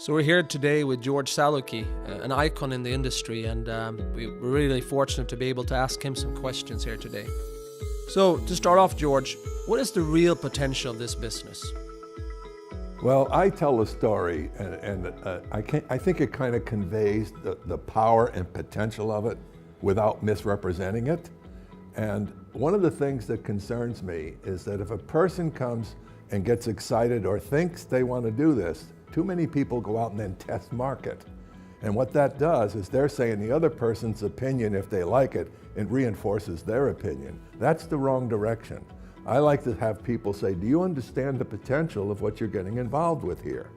So we're here today with George Zalucki, an icon in the industry, and we're really fortunate to be able to ask him some questions here today. So to start off, George, what is the real potential of this business? Well, I tell a story, and I think it kind of conveys the power and potential of it without misrepresenting it. And one of the things that concerns me is that if a person comes and gets excited or thinks they want to do this, too many people go out and then test market. And what that does is they're saying the other person's opinion, if they like it, it reinforces their opinion. That's the wrong direction. I like to have people say, do you understand the potential of what you're getting involved with here?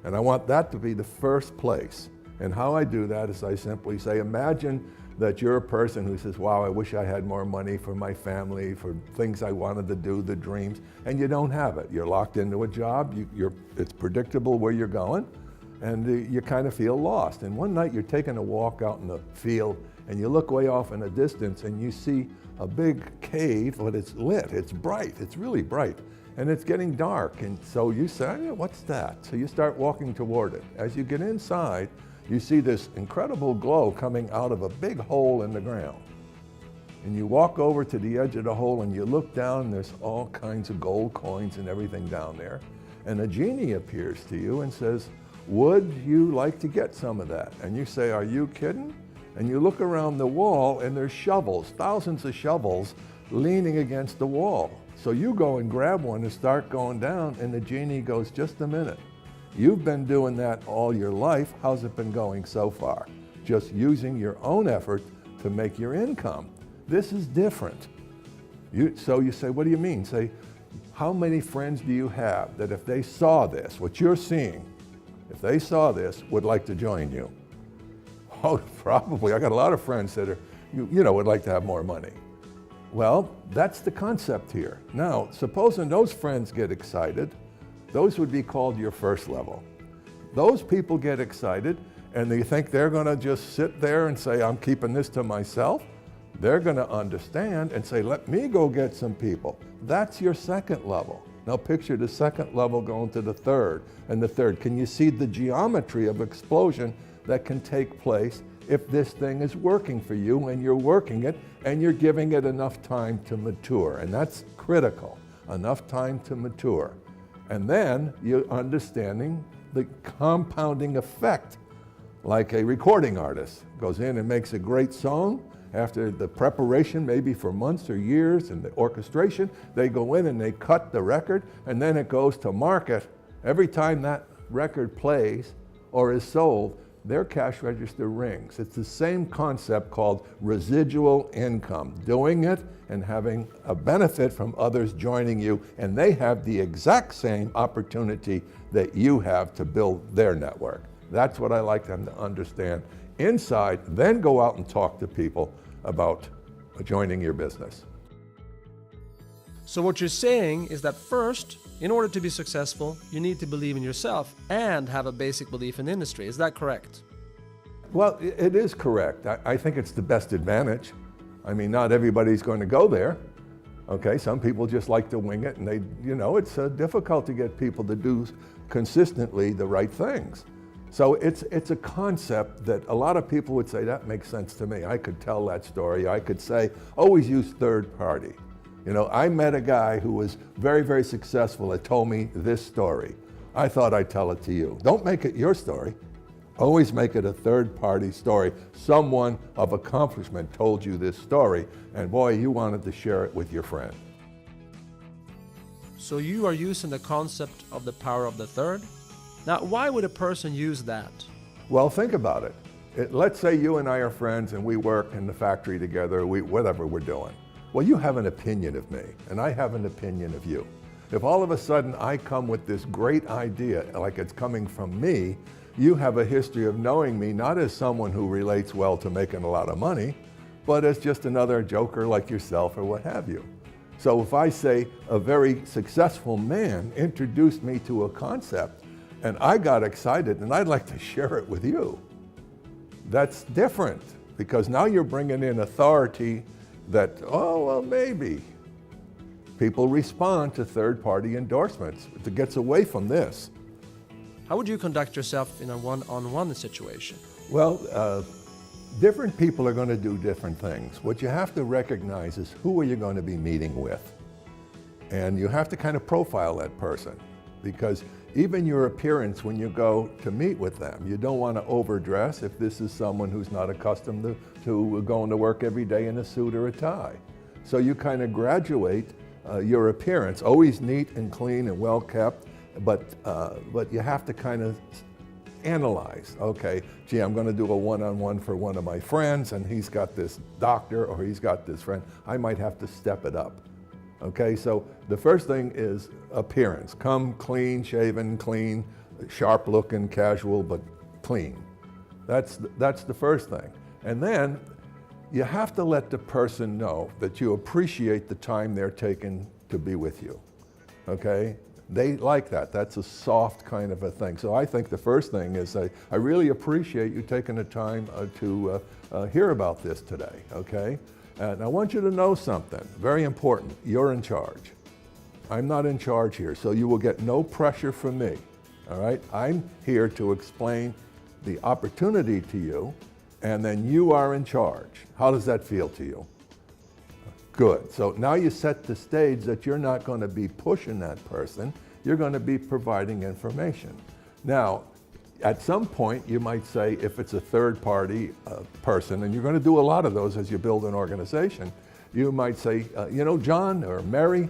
And I want that to be the first place. And how I do that is I simply say, imagine that you're a person who says, wow, I wish I had more money for my family, for things I wanted to do, the dreams, and you don't have it. You're locked into a job, it's predictable where you're going, and you kind of feel lost. And one night you're taking a walk out in the field, and you look way off in the distance, and you see a big cave, but it's lit, it's bright, it's really bright, and it's getting dark. And so you say, what's that? So you start walking toward it. As you get inside, you see this incredible glow coming out of a big hole in the ground. And you walk over to the edge of the hole and you look down, and there's all kinds of gold coins and everything down there. And a genie appears to you and says, would you like to get some of that? And you say, are you kidding? And you look around the wall and there's shovels, thousands of shovels leaning against the wall. So you go and grab one and start going down, and the genie goes, just a minute. You've been doing that all your life. How's it been going so far? Just using your own effort to make your income. This is different. So you say, what do you mean? Say, how many friends do you have that if they saw this, what you're seeing, if they saw this, would like to join you? Oh, probably. I got a lot of friends that are, would like to have more money. Well, that's the concept here. Now, supposing those friends get excited, those would be called your first level. Those people get excited, and they think they're going to just sit there and say, I'm keeping this to myself. They're going to understand and say, let me go get some people. That's your second level. Now picture the second level going to the third and the third. Can you see the geometry of explosion that can take place if this thing is working for you and you're working it and you're giving it enough time to mature? And that's critical, enough time to mature. And then you're understanding the compounding effect, like a recording artist goes in and makes a great song. After the preparation, maybe for months or years, and the orchestration, they go in and they cut the record, and then it goes to market. Every time that record plays or is sold, their cash register rings. It's the same concept called residual income, doing it and having a benefit from others joining you, and they have the exact same opportunity that you have to build their network. That's what I like them to understand inside, then go out and talk to people about joining your business. So what you're saying is that first, in order to be successful, you need to believe in yourself and have a basic belief in the industry. Is that correct? Well, it is correct. I think it's the best advantage. I mean, not everybody's going to go there. Okay, some people just like to wing it, and it's difficult to get people to do consistently the right things. So it's a concept that a lot of people would say, that makes sense to me. I could tell that story. I could say, always use third party. I met a guy who was very, very successful that told me this story. I thought I'd tell it to you. Don't make it your story. Always make it a third party story. Someone of accomplishment told you this story, and boy, you wanted to share it with your friend. So you are using the concept of the power of the third? Now, why would a person use that? Well, think about it. Let's say you and I are friends and we work in the factory together, whatever we're doing. Well, you have an opinion of me and I have an opinion of you. If all of a sudden I come with this great idea, like it's coming from me, you have a history of knowing me not as someone who relates well to making a lot of money, but as just another joker like yourself or what have you. So if I say a very successful man introduced me to a concept, and I got excited, and I'd like to share it with you. That's different, because now you're bringing in authority that, oh, well, maybe. People respond to third-party endorsements. It gets away from this. How would you conduct yourself in a one-on-one situation? Well, different people are going to do different things. What you have to recognize is who are you going to be meeting with? And you have to kind of profile that person, because even your appearance when you go to meet with them, you don't want to overdress if this is someone who's not accustomed to going to work every day in a suit or a tie. So you kind of graduate your appearance, always neat and clean and well kept, but you have to kind of analyze, okay, gee, I'm going to do a one-on-one for one of my friends and he's got this doctor or he's got this friend. I might have to step it up. Okay, so the first thing is appearance. Come clean, shaven, clean, sharp looking, casual, but clean. That's the first thing. And then you have to let the person know that you appreciate the time they're taking to be with you. Okay? They like that. That's a soft kind of a thing. So I think the first thing is I really appreciate you taking the time to hear about this today. Okay? And I want you to know something very important. You're in charge. I'm not in charge here, so you will get no pressure from me. All right? I'm here to explain the opportunity to you, and then you are in charge. How does that feel to you? Good. So now you set the stage that you're not going to be pushing that person. You're going to be providing information. Now, at some point, you might say, if it's a third-party person, and you're going to do a lot of those as you build an organization, you might say, you know, John or Mary,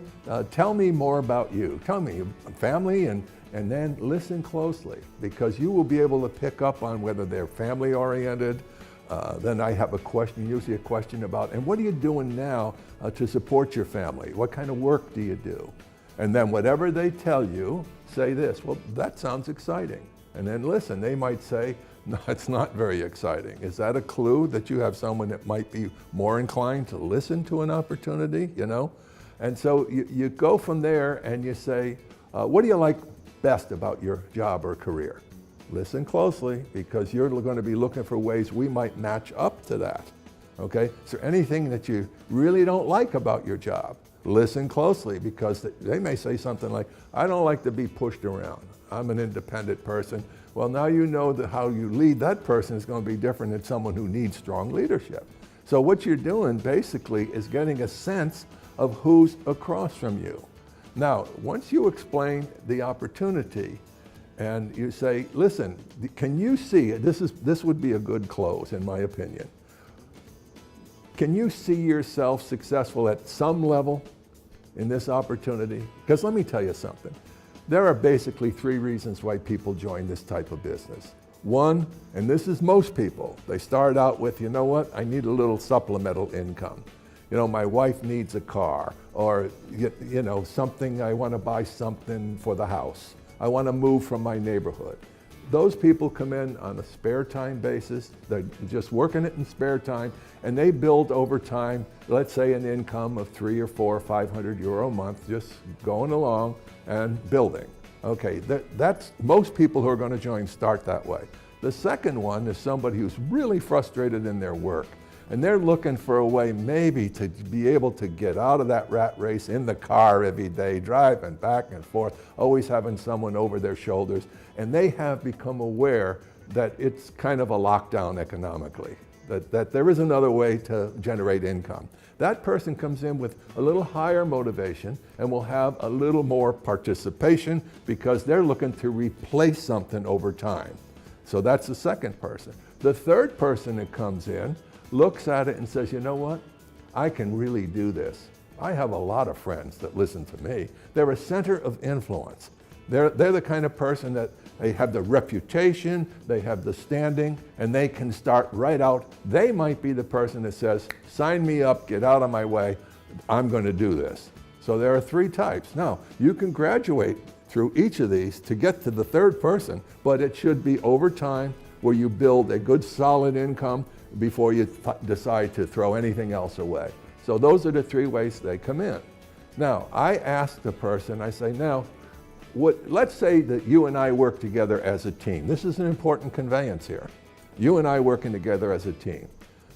tell me more about you. Tell me your family, and then listen closely, because you will be able to pick up on whether they're family-oriented. Then I have a question, usually a question about, and what are you doing now to support your family? What kind of work do you do? And then whatever they tell you, say this, well, that sounds exciting. And then listen, they might say, no, it's not very exciting. Is that a clue that you have someone that might be more inclined to listen to an opportunity, you know? And so you go from there and you say, what do you like best about your job or career? Listen closely, because you're going to be looking for ways we might match up to that, okay? Is there anything that you really don't like about your job? Listen closely, because they may say something like, I don't like to be pushed around. I'm an independent person. Well, now you know that how you lead that person is going to be different than someone who needs strong leadership. So what you're doing basically is getting a sense of who's across from you. Now, once you explain the opportunity and you say, listen, can you see, this would be a good close in my opinion. Can you see yourself successful at some level in this opportunity? Because let me tell you something. There are basically three reasons why people join this type of business. One, and this is most people, they start out with, you know what, I need a little supplemental income. You know, my wife needs a car, or, you know, something, I want to buy something for the house. I want to move from my neighborhood. Those people come in on a spare time basis. They're just working it in spare time, and they build over time, let's say an income of 300 or 400 or 500 euro a month, just going along and building. Okay, that's most people who are going to join start that way. The second one is somebody who's really frustrated in their work, and they're looking for a way maybe to be able to get out of that rat race in the car every day, driving back and forth, always having someone over their shoulders, and they have become aware that it's kind of a lockdown economically, that there is another way to generate income. That person comes in with a little higher motivation and will have a little more participation because they're looking to replace something over time. So that's the second person. The third person that comes in looks at it and says, you know what? I can really do this. I have a lot of friends that listen to me. They're a center of influence. They're the kind of person that they have the reputation, they have the standing, and they can start right out. They might be the person that says, sign me up, get out of my way, I'm going to do this. So there are three types. Now, you can graduate through each of these to get to the third person, but it should be over time where you build a good solid income before you decide to throw anything else away. So those are the three ways they come in. Now, I ask the person, I say, now, let's say that you and I work together as a team. This is an important conveyance here. You and I working together as a team.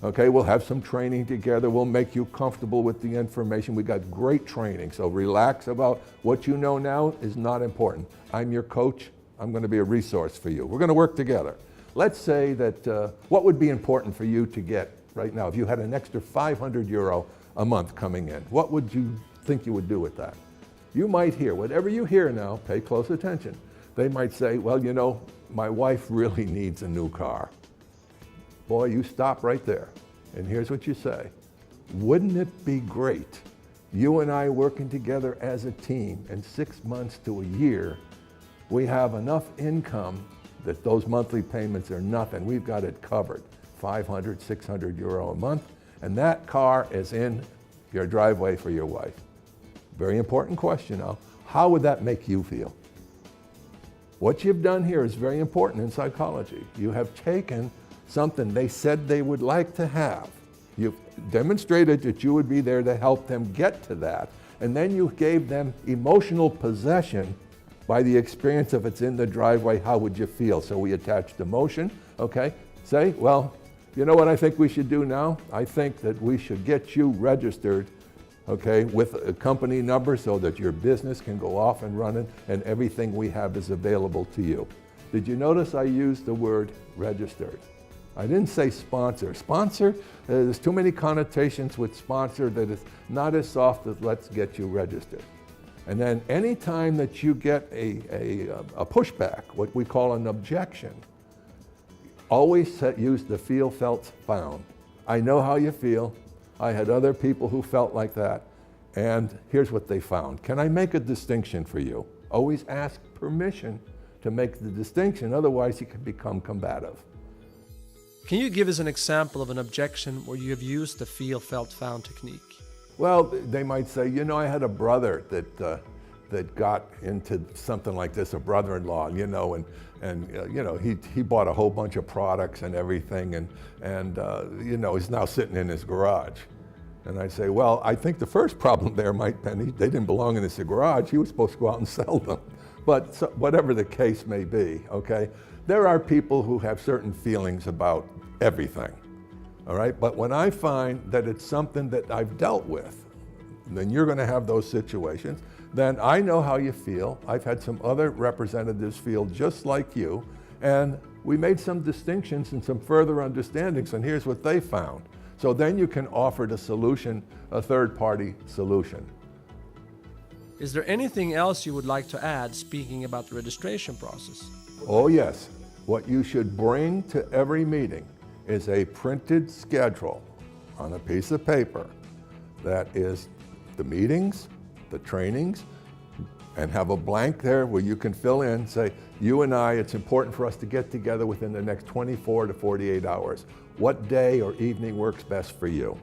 Okay, we'll have some training together. We'll make you comfortable with the information. We got great training, so relax about what you know now is not important. I'm your coach. I'm going to be a resource for you. We're going to work together. Let's say that what would be important for you to get right now if you had an extra 500 euro a month coming in? What would you think you would do with that? You might hear, whatever you hear now, pay close attention. They might say, well, you know, my wife really needs a new car. Boy, you stop right there. And here's what you say. Wouldn't it be great, you and I working together as a team, in 6 months to a year, we have enough income that those monthly payments are nothing. We've got it covered, 500, 600 euro a month, and that car is in your driveway for your wife. Very important question now. How would that make you feel? What you've done here is very important in psychology. You have taken something they said they would like to have. You've demonstrated that you would be there to help them get to that, and then you gave them emotional possession by the experience of it's in the driveway. How would you feel? So we attached emotion, okay? Say, well, you know what I think we should do now? I think that we should get you registered, okay, with a company number so that your business can go off and running and everything we have is available to you. Did you notice I used the word registered? I didn't say sponsor. Sponsor, there's too many connotations with sponsor that is not as soft as let's get you registered. And then any time that you get a pushback, what we call an objection, always use the feel, felt, found. I know how you feel. I had other people who felt like that, and here's what they found. Can I make a distinction for you? Always ask permission to make the distinction, otherwise you can become combative. Can you give us an example of an objection where you have used the feel, felt, found technique? Well, they might say, you know, I had a brother that got into something like this, a brother-in-law, you know, and you know, he bought a whole bunch of products and everything, and you know, he's now sitting in his garage. And I say, well, I think the first problem there might be they didn't belong in his garage. He was supposed to go out and sell them. But so, whatever the case may be, okay, there are people who have certain feelings about everything, all right? But when I find that it's something that I've dealt with, then you're going to have those situations. Then I know how you feel. I've had some other representatives feel just like you, and we made some distinctions and some further understandings, and here's what they found. So then you can offer the solution, a third-party solution. Is there anything else you would like to add, speaking about the registration process? Oh yes. What you should bring to every meeting is a printed schedule on a piece of paper that is the meetings, the trainings, and have a blank there where you can fill in, say, you and I, it's important for us to get together within the next 24 to 48 hours. What day or evening works best for you?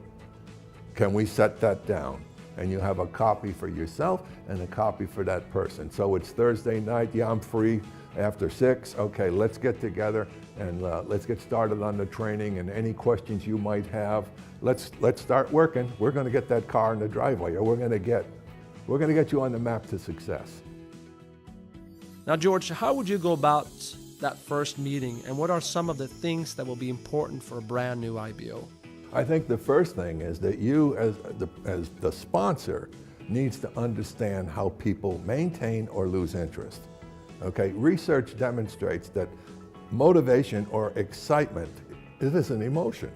Can we set that down? And you have a copy for yourself and a copy for that person. So it's Thursday night, yeah, I'm free after 6. Okay, let's get together and let's get started on the training, and any questions you might have, let's start working. We're gonna get that car in the driveway, or we're gonna get you on the map to success. Now, George, how would you go about that first meeting, and what are some of the things that will be important for a brand new IBO? I think the first thing is that you, as the sponsor, needs to understand how people maintain or lose interest. Okay, research demonstrates that motivation or excitement is an emotion.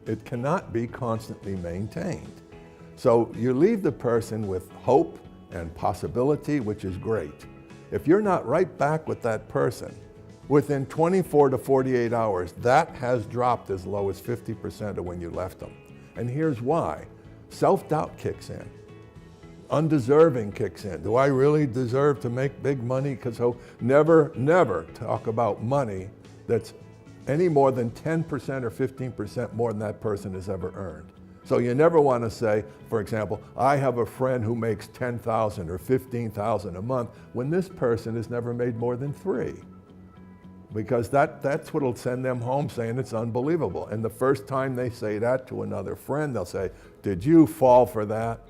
It cannot be constantly maintained. So you leave the person with hope and possibility, which is great. If you're not right back with that person, within 24 to 48 hours, that has dropped as low as 50% of when you left them. And here's why. Self-doubt kicks in. Undeserving kicks in. Do I really deserve to make big money? Because never talk about money that's any more than 10% or 15% more than that person has ever earned. So you never want to say, for example, I have a friend who makes $10,000 or $15,000 a month when this person has never made more than $3,000. Because that's what'll send them home saying it's unbelievable. And the first time they say that to another friend, they'll say, did you fall for that?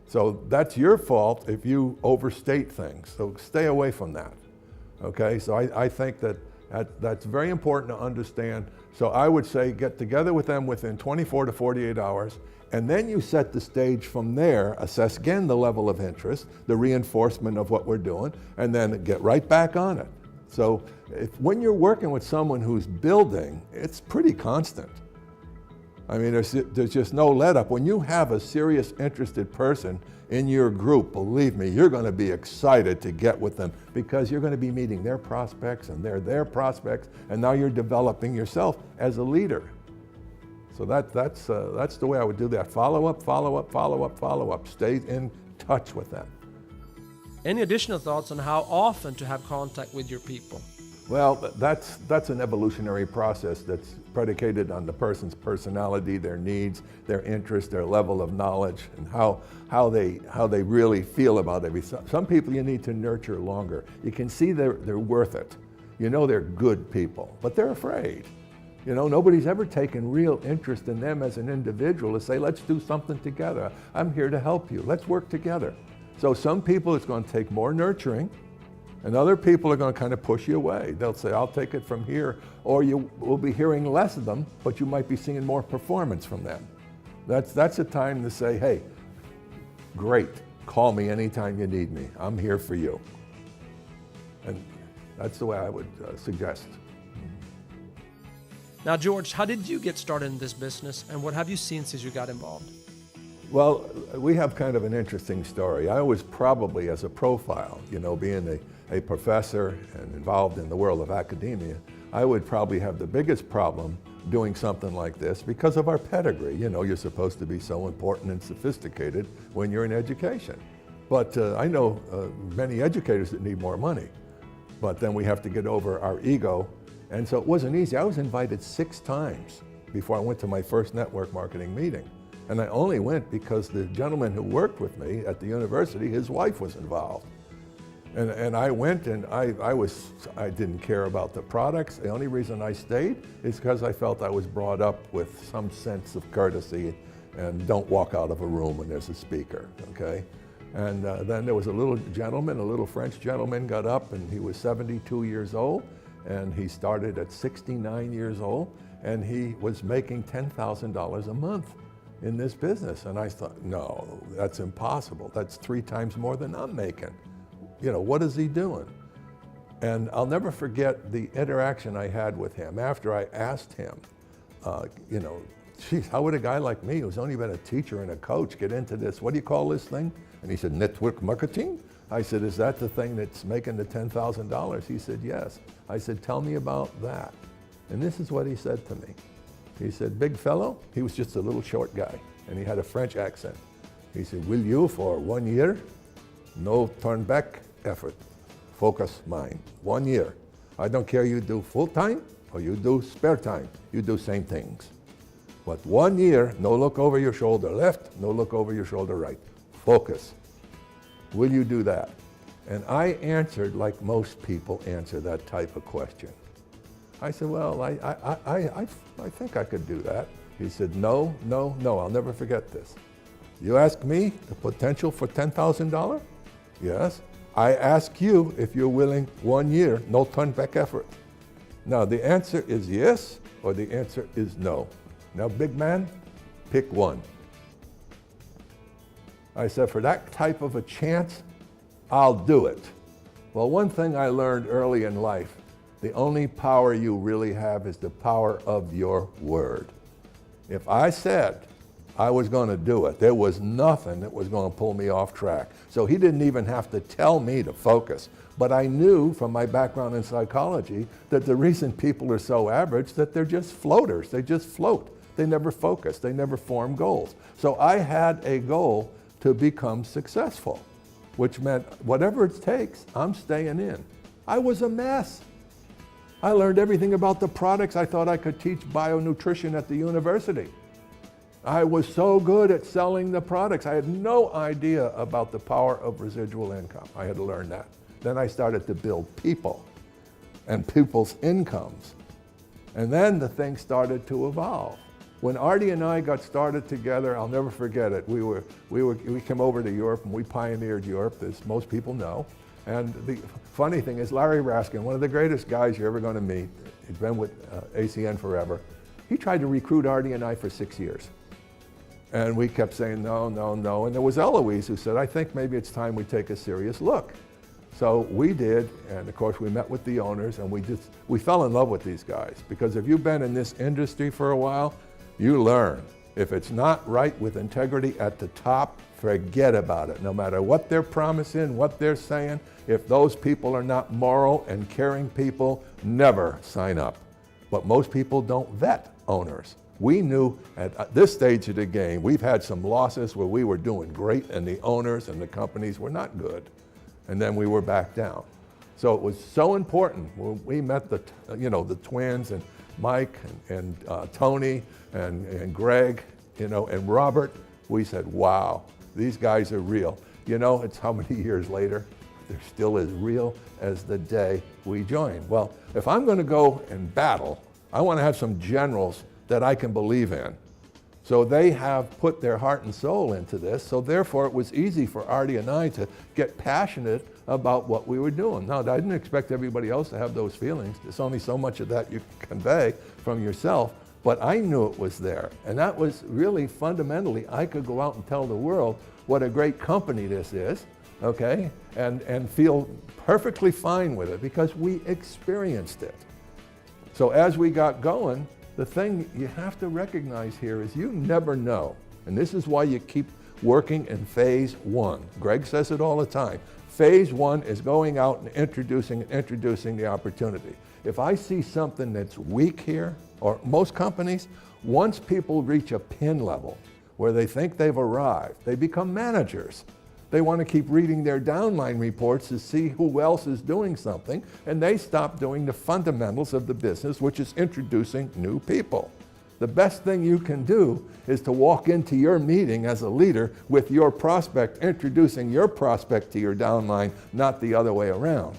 So that's your fault if you overstate things. So stay away from that. Okay, so I think that's very important to understand. So I would say get together with them within 24 to 48 hours, and then you set the stage from there, assess again the level of interest, the reinforcement of what we're doing, and then get right back on it. So when you're working with someone who's building, it's pretty constant. I mean, there's just no let up. When you have a serious, interested person in your group, believe me, you're going to be excited to get with them because you're going to be meeting their prospects and they're their prospects, and now you're developing yourself as a leader. So that's the way I would do that. Follow up, follow up, follow up, follow up. Stay in touch with them. Any additional thoughts on how often to have contact with your people? Well, that's an evolutionary process that's predicated on the person's personality, their needs, their interests, their level of knowledge, and how they really feel about everything. Some people you need to nurture longer. You can see they're worth it. You know they're good people, but they're afraid. You know, nobody's ever taken real interest in them as an individual to say, let's do something together. I'm here to help you. Let's work together. So some people it's going to take more nurturing, and other people are going to kind of push you away. They'll say, I'll take it from here, or you will be hearing less of them, but you might be seeing more performance from them. That's a time to say, hey, great, call me anytime you need me. I'm here for you. And that's the way I would suggest. Now, George, how did you get started in this business, and what have you seen since you got involved? Well, we have kind of an interesting story. I was probably, as a profile, you know, being a professor and involved in the world of academia, I would probably have the biggest problem doing something like this because of our pedigree. You know, you're supposed to be so important and sophisticated when you're in education. But I know many educators that need more money, but then we have to get over our ego. And so it wasn't easy. I was invited 6 times before I went to my first network marketing meeting. And I only went because the gentleman who worked with me at the university, his wife was involved. And I went, and I didn't care about the products. The only reason I stayed is because I felt I was brought up with some sense of courtesy and don't walk out of a room when there's a speaker, okay? And then there was a little gentleman, a little French gentleman got up, and he was 72 years old, and he started at 69 years old, and he was making $10,000 a month in this business. And I thought, no, that's impossible. That's 3 times more than I'm making. You know, what is he doing? And I'll never forget the interaction I had with him after I asked him, you know, geez, how would a guy like me, who's only been a teacher and a coach, get into this? What do you call this thing? And he said, network marketing? I said, is that the thing that's making the $10,000? He said, yes. I said, tell me about that. And this is what he said to me. He said, big fellow, he was just a little short guy, and he had a French accent. He said, will you, for 1 year, no turn back effort, focus mind, 1 year. I don't care you do full time or you do spare time, you do same things. But 1 year, no look over your shoulder left, no look over your shoulder right, focus. Will you do that? And I answered like most people answer that type of question. I said, well, I think I could do that. He said, no, no, no, I'll never forget this. You ask me the potential for $10,000? Yes. I ask you if you're willing 1 year, no turn back effort. Now the answer is yes, or the answer is no. Now big man, pick one. I said, for that type of a chance, I'll do it. Well, one thing I learned early in life, the only power you really have is the power of your word. If I said I was going to do it, there was nothing that was going to pull me off track. So he didn't even have to tell me to focus. But I knew from my background in psychology that the reason people are so average, that they're just floaters. They just float. They never focus. They never form goals. So I had a goal to become successful, which meant whatever it takes, I'm staying in. I was a mess. I learned everything about the products. I thought I could teach bionutrition at the university. I was so good at selling the products. I had no idea about the power of residual income. I had to learn that. Then I started to build people and people's incomes. And then the thing started to evolve. When Artie and I got started together, I'll never forget it. We came over to Europe and we pioneered Europe, as most people know. And the funny thing is, Larry Raskin, one of the greatest guys you're ever going to meet, he's been with ACN forever, he tried to recruit Artie and I for 6 years. And we kept saying no, no, no. And there was Eloise who said, I think maybe it's time we take a serious look. So we did, and of course we met with the owners, and we fell in love with these guys, because if you've been in this industry for a while, you learn. If it's not right with integrity at the top, forget about it. No matter what they're promising, what they're saying, if those people are not moral and caring people, never sign up. But most people don't vet owners. We knew at this stage of the game, we've had some losses where we were doing great and the owners and the companies were not good. And then we were back down. So it was so important when we met the twins and Mike and Tony and Greg, and Robert. We said, wow, these guys are real. It's how many years later? They're still as real as the day we joined. Well, if I'm going to go and battle, I want to have some generals that I can believe in. So they have put their heart and soul into this, so therefore it was easy for Artie and I to get passionate about what we were doing. Now, I didn't expect everybody else to have those feelings. There's only so much of that you can convey from yourself, but I knew it was there. And that was really fundamentally, I could go out and tell the world what a great company this is, okay? And feel perfectly fine with it because we experienced it. So as we got going, the thing you have to recognize here is you never know. And this is why you keep working in phase one. Greg says it all the time. Phase one is going out and introducing the opportunity. If I see something that's weak here, or most companies, once people reach a pin level where they think they've arrived, they become managers. They want to keep reading their downline reports to see who else is doing something, and they stop doing the fundamentals of the business, which is introducing new people. The best thing you can do is to walk into your meeting as a leader with your prospect, introducing your prospect to your downline, not the other way around.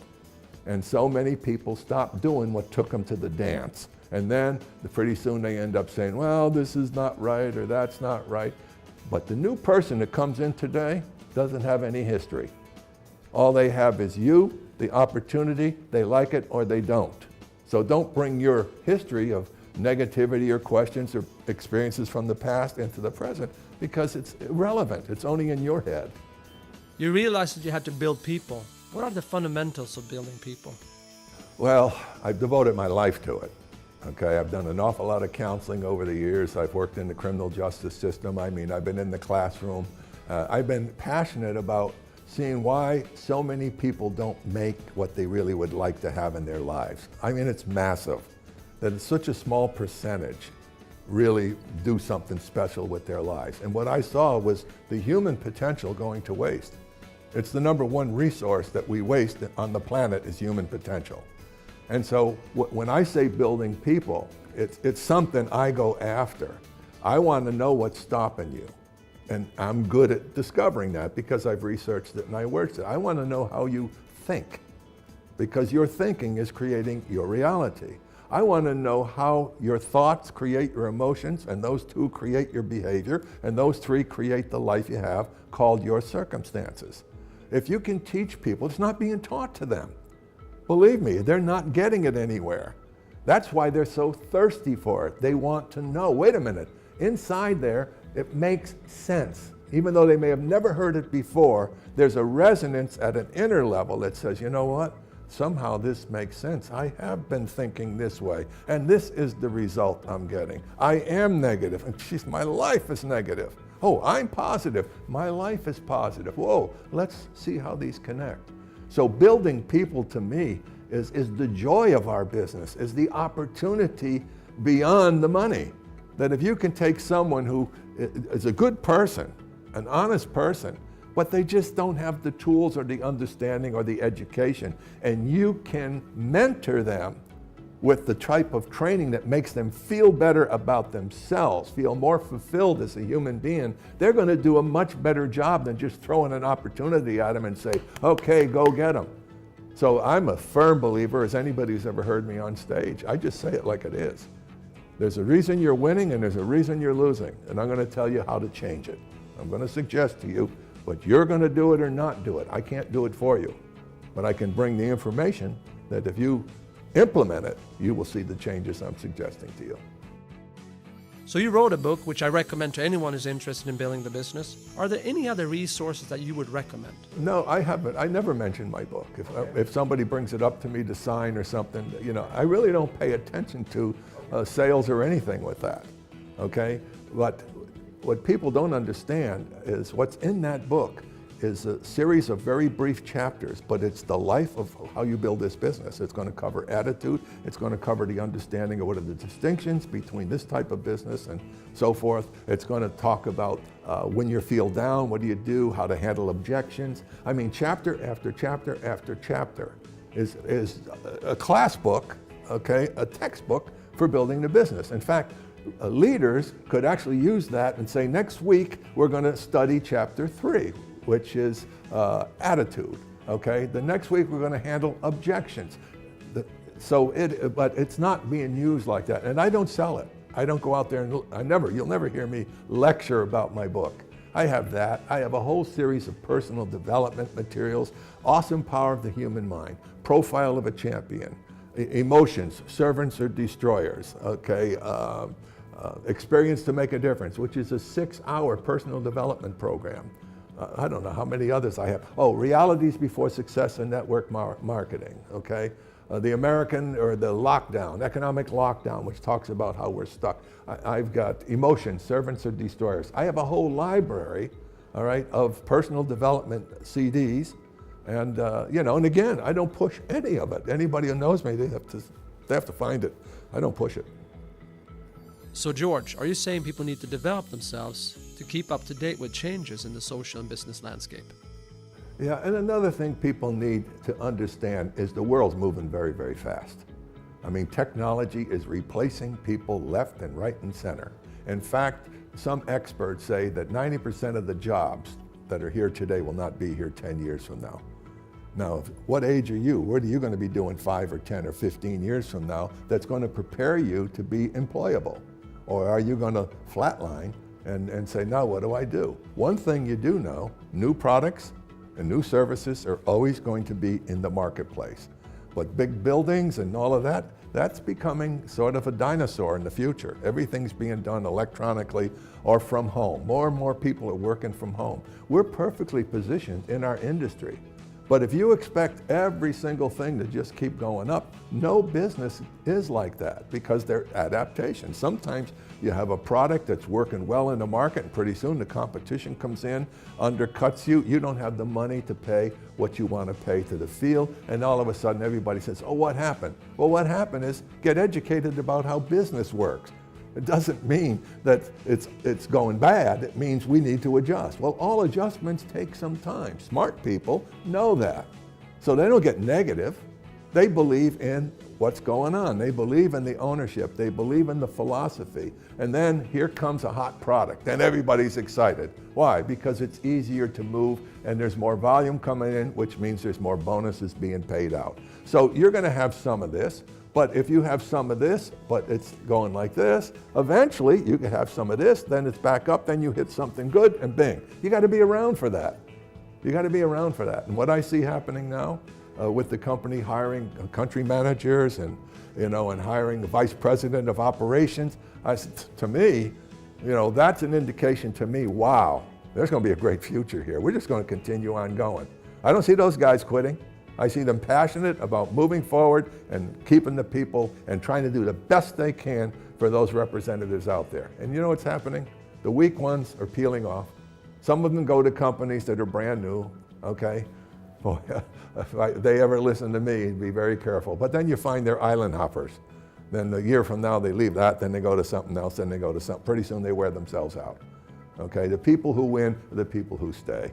And so many people stop doing what took them to the dance. And then pretty soon they end up saying, well, this is not right or that's not right. But the new person that comes in today doesn't have any history. All they have is you, the opportunity, they like it or they don't. So don't bring your history of negativity or questions or experiences from the past into the present because it's irrelevant. It's only in your head. You realized that you had to build people. What are the fundamentals of building people? Well, I've devoted my life to it. Okay, I've done an awful lot of counseling over the years. I've worked in the criminal justice system. I've been in the classroom. I've been passionate about seeing why so many people don't make what they really would like to have in their lives. It's massive that it's such a small percentage really do something special with their lives. And what I saw was the human potential going to waste. It's the number one resource that we waste on the planet is human potential. And so when I say building people, it's something I go after. I want to know what's stopping you. And I'm good at discovering that because I've researched it and I worked it. I want to know how you think because your thinking is creating your reality. I want to know how your thoughts create your emotions and those two create your behavior and those three create the life you have called your circumstances. If you can teach people, it's not being taught to them. Believe me, they're not getting it anywhere. That's why they're so thirsty for it. They want to know, wait a minute, inside there, it makes sense. Even though they may have never heard it before, there's a resonance at an inner level that says, you know what? Somehow this makes sense. I have been thinking this way, and this is the result I'm getting. I am negative, and my life is negative. Oh, I'm positive. My life is positive. Whoa, let's see how these connect. So building people to me is the joy of our business, is the opportunity beyond the money. That if you can take someone who is a good person, an honest person, but they just don't have the tools or the understanding or the education, and you can mentor them with the type of training that makes them feel better about themselves, feel more fulfilled as a human being, they're going to do a much better job than just throwing an opportunity at them and say, okay, go get them. So I'm a firm believer, as anybody who's ever heard me on stage, I just say it like it is. There's a reason you're winning and there's a reason you're losing, and I'm going to tell you how to change it. I'm going to suggest to you, but you're going to do it or not do it. I can't do it for you, but I can bring the information that if you implement it, you will see the changes I'm suggesting to you. So you wrote a book, which I recommend to anyone who's interested in building the business. Are there any other resources that you would recommend? No, I haven't. I never mention my book. If somebody brings it up to me to sign or something, I really don't pay attention to sales or anything with that, okay? But what people don't understand is what's in that book is a series of very brief chapters, but it's the life of how you build this business. It's going to cover attitude. It's going to cover the understanding of what are the distinctions between this type of business and so forth. It's going to talk about when you feel down, what do you do, how to handle objections. I mean, chapter after chapter after chapter is a class book, okay, a textbook for building the business. In fact, leaders could actually use that and say, next week we're going to study chapter 3. Which is attitude, okay? The next week we're going to handle objections. But it's not being used like that, and I don't sell it. I don't go out there and you'll never hear me lecture about my book. I have that. I have a whole series of personal development materials, awesome power of the human mind, profile of a champion, emotions, servants or destroyers, okay? Experience to make a difference, which is a 6-hour personal development program. I don't know how many others I have. Oh, realities before success and network marketing, okay? The American or the lockdown, economic lockdown, which talks about how we're stuck. I've got emotions, servants or destroyers. I have a whole library, all right, of personal development CDs. And, and again, I don't push any of it. Anybody who knows me, they have to find it. I don't push it. So George, are you saying people need to develop themselves to keep up to date with changes in the social and business landscape? Yeah, and another thing people need to understand is the world's moving very, very fast. I mean, technology is replacing people left and right and center. In fact, some experts say that 90% of the jobs that are here today will not be here 10 years from now. Now, what age are you? What are you going to be doing 5 or 10 or 15 years from now that's going to prepare you to be employable? Or are you going to flatline and say, now what do I do? One thing you do know, new products and new services are always going to be in the marketplace. But big buildings and all of that, that's becoming sort of a dinosaur in the future. Everything's being done electronically or from home. More and more people are working from home. We're perfectly positioned in our industry. But if you expect every single thing to just keep going up, no business is like that because they're adaptations. Sometimes you have a product that's working well in the market and pretty soon the competition comes in, undercuts you. You don't have the money to pay what you want to pay to the field, and all of a sudden everybody says, oh, what happened? Well, what happened is get educated about how business works. It doesn't mean that it's going bad. It means we need to adjust. Well, all adjustments take some time. Smart people know that. So they don't get negative. They believe in what's going on. They believe in the ownership. They believe in the philosophy. And then here comes a hot product and everybody's excited. Why? Because it's easier to move and there's more volume coming in, which means there's more bonuses being paid out. So you're going to have some of this. But if you have some of this, but it's going like this, eventually you can have some of this, then it's back up, then you hit something good, and bing. You got to be around for that. You got to be around for that. And what I see happening now with the company hiring country managers and hiring the vice president of operations, to me, that's an indication to me, wow, there's going to be a great future here. We're just going to continue on going. I don't see those guys quitting. I see them passionate about moving forward and keeping the people and trying to do the best they can for those representatives out there. And you know what's happening? The weak ones are peeling off. Some of them go to companies that are brand new, okay? Boy, if they ever listen to me, be very careful. But then you find they're island hoppers. Then a year from now they leave that, then they go to something else, then they go to something. Pretty soon they wear themselves out, okay? The people who win are the people who stay.